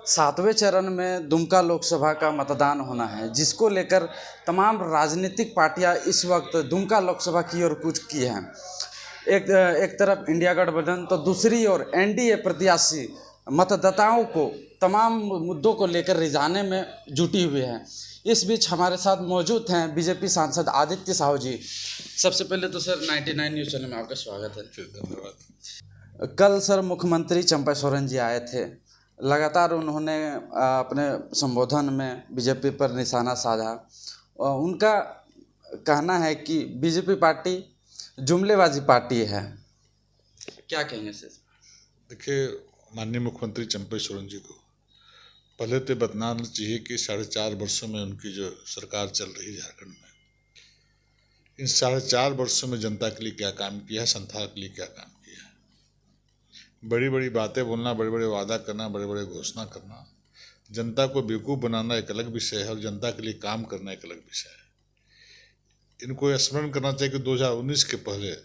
सातवें चरण में दुमका लोकसभा का मतदान होना है, जिसको लेकर तमाम राजनीतिक पार्टियां इस वक्त दुमका लोकसभा की ओर कूच की हैं। एक तरफ इंडिया गठबंधन तो दूसरी ओर एनडीए प्रत्याशी मतदाताओं को तमाम मुद्दों को लेकर रिझाने में जुटी हुई है। इस बीच हमारे साथ मौजूद हैं बीजेपी सांसद आदित्य साहू जी। सबसे पहले तो सर 99 न्यूज़ चैनल में आपका स्वागत है। धन्यवाद। कल सर मुख्यमंत्री चंपा सोरेन जी आए थे। लगातार उन्होंने अपने संबोधन में बीजेपी पर निशाना साधा। उनका कहना है कि बीजेपी पार्टी जुमलेबाजी पार्टी है। क्या कहेंगे सर? देखिए, माननीय मुख्यमंत्री चंपा सोरेन जी को पहले तो बताना चाहिए कि 4.5 वर्षों में उनकी जो सरकार चल रही है झारखंड में, इन 4.5 वर्षों में जनता के लिए क्या काम किया है, संथाल के लिए क्या काम किया है। बड़ी बड़ी बातें बोलना, बड़े बड़े वादा करना, बड़े बड़े घोषणा करना, जनता को बेवकूफ़ बनाना एक अलग विषय है और जनता के लिए काम करना एक अलग विषय है। इनको स्मरण करना चाहिए कि 2019 के पहले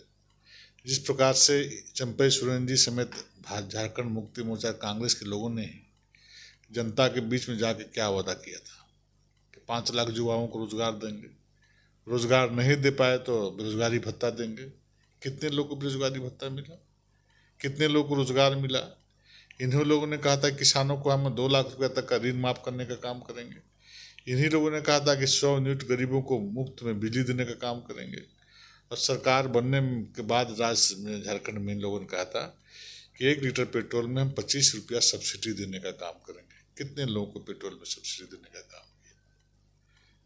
जिस प्रकार से चंपा सोरेन जी समेत झारखंड मुक्ति मोर्चा कांग्रेस के लोगों ने जनता के बीच में जाके क्या वादा किया था कि 5 लाख युवाओं को रोजगार देंगे, रोजगार नहीं दे पाए तो बेरोजगारी भत्ता देंगे। कितने लोगों को बेरोजगारी भत्ता मिला, कितने लोगों को रोजगार मिला। इन्हीं लोगों ने कहा था किसानों को हम 2 लाख रुपये तक का ऋण माफ करने का काम करेंगे। इन्हीं लोगों ने कहा था कि 100 यूनिट गरीबों को मुफ्त में बिजली देने का काम करेंगे। और सरकार बनने के बाद राज्य में झारखंड में इन लोगों ने कहा था कि 1 लीटर पेट्रोल में हम 25 रुपया सब्सिडी देने का काम करेंगे। कितने लोगों को पेट्रोल में सब्सिडी देने का काम किया।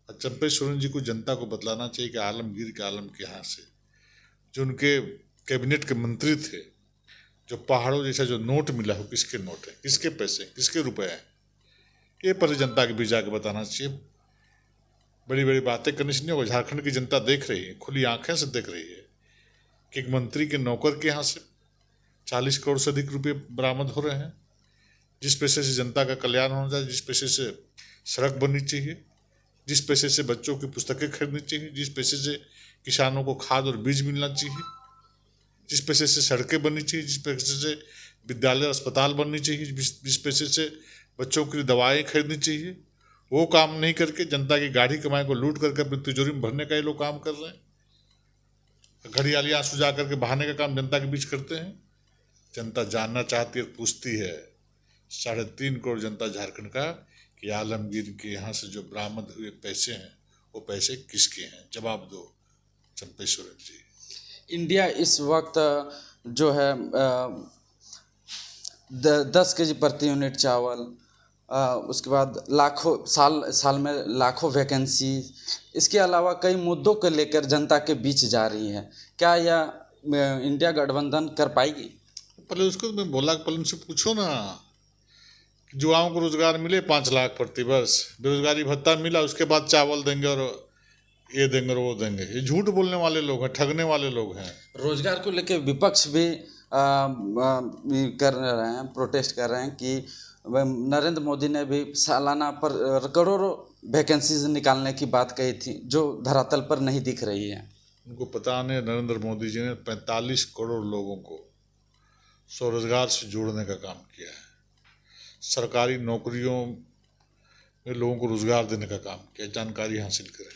और चंपा सोरेन जी को जनता को बतलाना चाहिए कि आलमगीर के आलम के यहाँ से जो उनके कैबिनेट के मंत्री थे, जो पहाड़ों जैसा जो नोट मिला हो, किसके नोट है, किसके पैसे, किसके रुपए हैं, ये पर जनता के बीच जाके बताना चाहिए। बड़ी बड़ी बातें करने से नहीं होगा। झारखंड की जनता देख रही है, खुली आंखें से देख रही है कि एक मंत्री के नौकर के यहाँ से 40 करोड़ से अधिक रुपये बरामद हो रहे हैं। जिस पैसे से जनता का कल्याण होना चाहिए, जिस पैसे से सड़क बननी चाहिए, जिस पैसे से बच्चों की पुस्तकें खरीदनी चाहिए, जिस पैसे से किसानों को खाद और बीज मिलना चाहिए, जिस पैसे से सड़कें बननी चाहिए, जिस पैसे से विद्यालय अस्पताल बननी चाहिए, जिस पैसे से बच्चों के लिए दवाएँ खरीदनी चाहिए, वो काम नहीं करके जनता की गाढ़ी कमाई को लूट करके अपनी तिजोरी में भरने का ये लोग काम कर रहे हैं। घड़ियाली आंसू जा करके बहाने का काम जनता के बीच करते हैं। जनता जानना चाहती है, पूछती है 3.5 करोड़ जनता झारखंड का कि आलमगीर के यहाँ से जो बरामद हुए पैसे हैं वो पैसे किसके हैं। जवाब दो चंपा सोरेन जी। इंडिया इस वक्त जो है 10 केजी प्रति यूनिट चावल, उसके बाद लाखों साल में लाखों वैकेंसी, इसके अलावा कई मुद्दों को लेकर जनता के बीच जा रही है। क्या यह इंडिया गठबंधन कर पाएगी? पहले उसको मैं बोला, पहले उनसे पूछो ना, युवाओं को रोजगार मिले 5 लाख प्रति वर्ष, बेरोजगारी भत्ता मिला, उसके बाद चावल देंगे और ये देंगे और वो देंगे। ये झूठ बोलने वाले लोग हैं, ठगने वाले लोग हैं। रोजगार को लेकर विपक्ष भी कर रहे हैं, प्रोटेस्ट कर रहे हैं कि नरेंद्र मोदी ने भी सालाना पर करोड़ों वैकेंसीज निकालने की बात कही थी, जो धरातल पर नहीं दिख रही है। उनको पता नहीं, नरेंद्र मोदी जी ने 45 करोड़ लोगों को स्वरोजगार से जोड़ने का काम किया है। सरकारी नौकरियों में लोगों को रोजगार देने का काम किया। जानकारी हासिल करें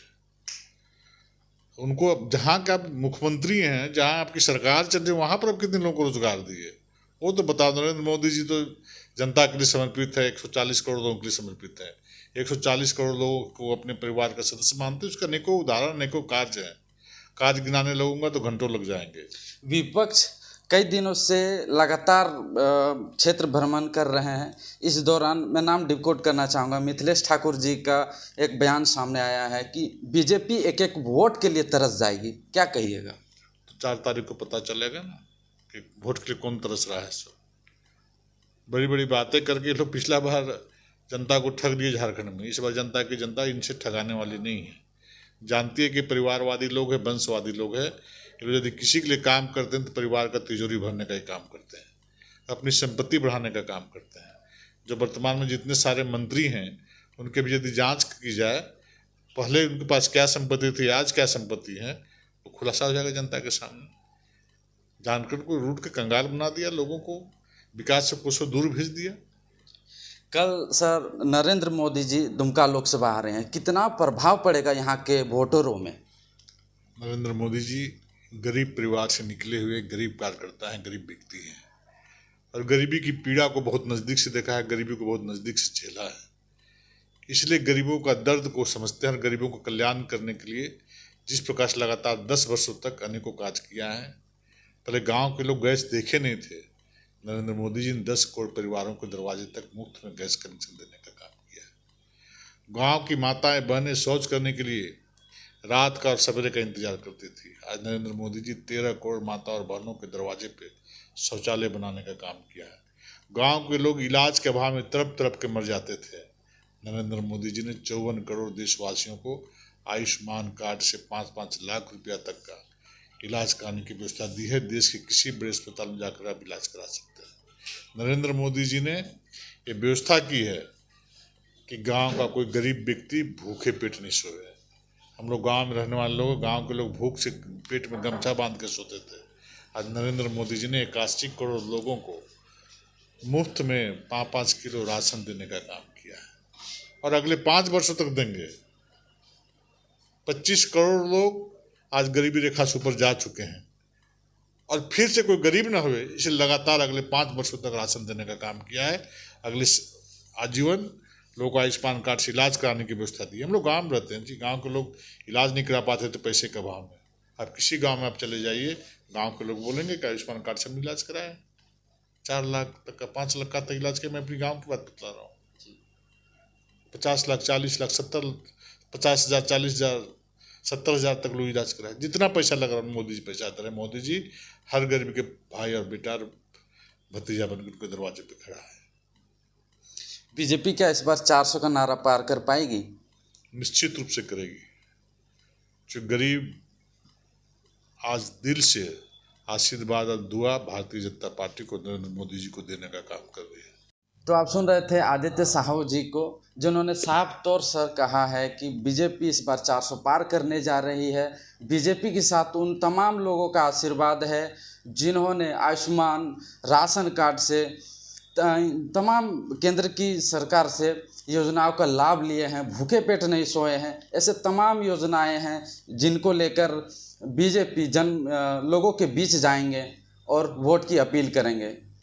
उनको। अब जहाँ के आप मुख्यमंत्री हैं, जहाँ आपकी सरकार चल रही है, वहाँ पर आप कितने लोगों को रोजगार दिए वो तो बता दो। नरेंद्र मोदी जी तो जनता के लिए समर्पित है, 140 करोड़ लोगों के लिए समर्पित है। 140 करोड़ लोगों को अपने परिवार का सदस्य मानते हैं। उसका अनेकों उदाहरण, अनेकों कार्य हैं। कार्य गिनाने लगूंगा तो घंटों लग जाएंगे। विपक्ष कई दिनों से लगातार क्षेत्र भ्रमण कर रहे हैं। इस दौरान मैं नाम डिकोड करना चाहूँगा, मिथिलेश ठाकुर जी का एक बयान सामने आया है कि बीजेपी एक एक वोट के लिए तरस जाएगी। क्या कहिएगा? तो 4 तारीख को पता चलेगा ना कि वोट के लिए कौन तरस रहा है। सब बड़ी बड़ी बातें करके लोग पिछला बार जनता को ठग दिए झारखंड में। इस बार जनता इनसे ठगाने वाली नहीं है। जानती है कि परिवारवादी लोग हैं, वंशवादी लोग हैं। यदि किसी के लिए काम करते हैं तो परिवार का तिजोरी भरने का ही काम करते हैं, अपनी संपत्ति बढ़ाने का काम करते हैं। जो वर्तमान में जितने सारे मंत्री हैं उनके भी यदि जांच की जाए, पहले उनके पास क्या संपत्ति थी, आज क्या संपत्ति है, वो खुलासा हो जाएगा जनता के सामने। झारखंड को लूट के कंगाल बना दिया, लोगों को विकास से कोसों दूर भेज दिया। कल सर नरेंद्र मोदी जी दुमका लोकसभा आ रहे हैं, कितना प्रभाव पड़ेगा यहाँ के वोटरों में? नरेंद्र मोदी जी गरीब परिवार से निकले हुए गरीब कार्यकर्ता हैं, गरीब व्यक्ति हैं और गरीबी की पीड़ा को बहुत नज़दीक से देखा है, गरीबी को बहुत नज़दीक से झेला है। इसलिए गरीबों का दर्द को समझते हैं और गरीबों को कल्याण करने के लिए जिस प्रकार से लगातार 10 वर्षों तक अनेकों काज किया है। पहले गांव के लोग गैस देखे नहीं थे, नरेंद्र मोदी जी ने 10 करोड़ परिवारों को दरवाजे तक मुफ्त में गैस कनेक्शन देने का काम किया है। गाँव की माताएं बहनें शौच करने के लिए रात का और सवेरे का इंतजार करती थी। आज नरेंद्र मोदी जी 13 करोड़ माता और बहनों के दरवाजे पे शौचालय बनाने का काम किया है। गांव के लोग इलाज के अभाव में तड़प तड़प के मर जाते थे। नरेंद्र मोदी जी ने 54 करोड़ देशवासियों को आयुष्मान कार्ड से 5-5 लाख रुपया तक का इलाज कराने की व्यवस्था दी है। देश के किसी बड़े अस्पताल में जाकर आप इलाज करा सकते हैं। नरेंद्र मोदी जी ने ये व्यवस्था की है कि गांव का कोई गरीब व्यक्ति भूखे पेट नहीं सोए। हम लोग गांव में रहने वाले लोग, गांव के लोग भूख से पेट में गमछा बांध के सोते थे। आज नरेंद्र मोदी जी ने 81 करोड़ लोगों को मुफ्त में 5-5 किलो राशन देने का काम किया है और अगले 5 वर्षों तक देंगे। 25 करोड़ लोग आज गरीबी रेखा से ऊपर जा चुके हैं और फिर से कोई गरीब ना हुए, इसलिए लगातार अगले 5 वर्षों तक राशन देने का काम किया है। अगले आजीवन लोगों को आयुष्मान कार्ड से इलाज कराने की व्यवस्था दी। हम लोग गांव में रहते हैं जी, गांव के लोग इलाज नहीं करा पाते तो पैसे के अभाव में। अब किसी गांव में आप चले जाइए, गांव के लोग बोलेंगे कि आयुष्मान कार्ड से हम इलाज कराएं, 4 लाख तक का 5 लाख का तक इलाज किया। मैं अपनी गाँव की बात बता रहा हूँ। 50 लाख 40 लाख 50,000 40,000 70,000 तक लोग इलाज कराए। जितना पैसा लग रहा है मोदी जी पैसा दे रहे हैं। मोदी जी हर गरीब के भाई और बेटा और भतीजा बनकर उनके दरवाजे पे खड़ा है। बीजेपी क्या इस बार 400 का नारा पार कर पाएगी? निश्चित रूप से करेगी। जो गरीब आज दिल से आशीर्वाद और दुआ भारतीय जनता पार्टी को नरेंद्र मोदी जी को देने का काम कर रही है। तो आप सुन रहे थे आदित्य साहू जी को, जिन्होंने साफ तौर से कहा है कि बीजेपी इस बार 400 पार करने जा रही है। बीजेपी के साथ उन तमाम लोगों का आशीर्वाद है जिन्होंने आयुष्मान राशन कार्ड से तमाम केंद्र की सरकार से योजनाओं का लाभ लिए हैं, भूखे पेट नहीं सोए हैं। ऐसे तमाम योजनाएं हैं जिनको लेकर बीजेपी लोगों के बीच जाएंगे और वोट की अपील करेंगे।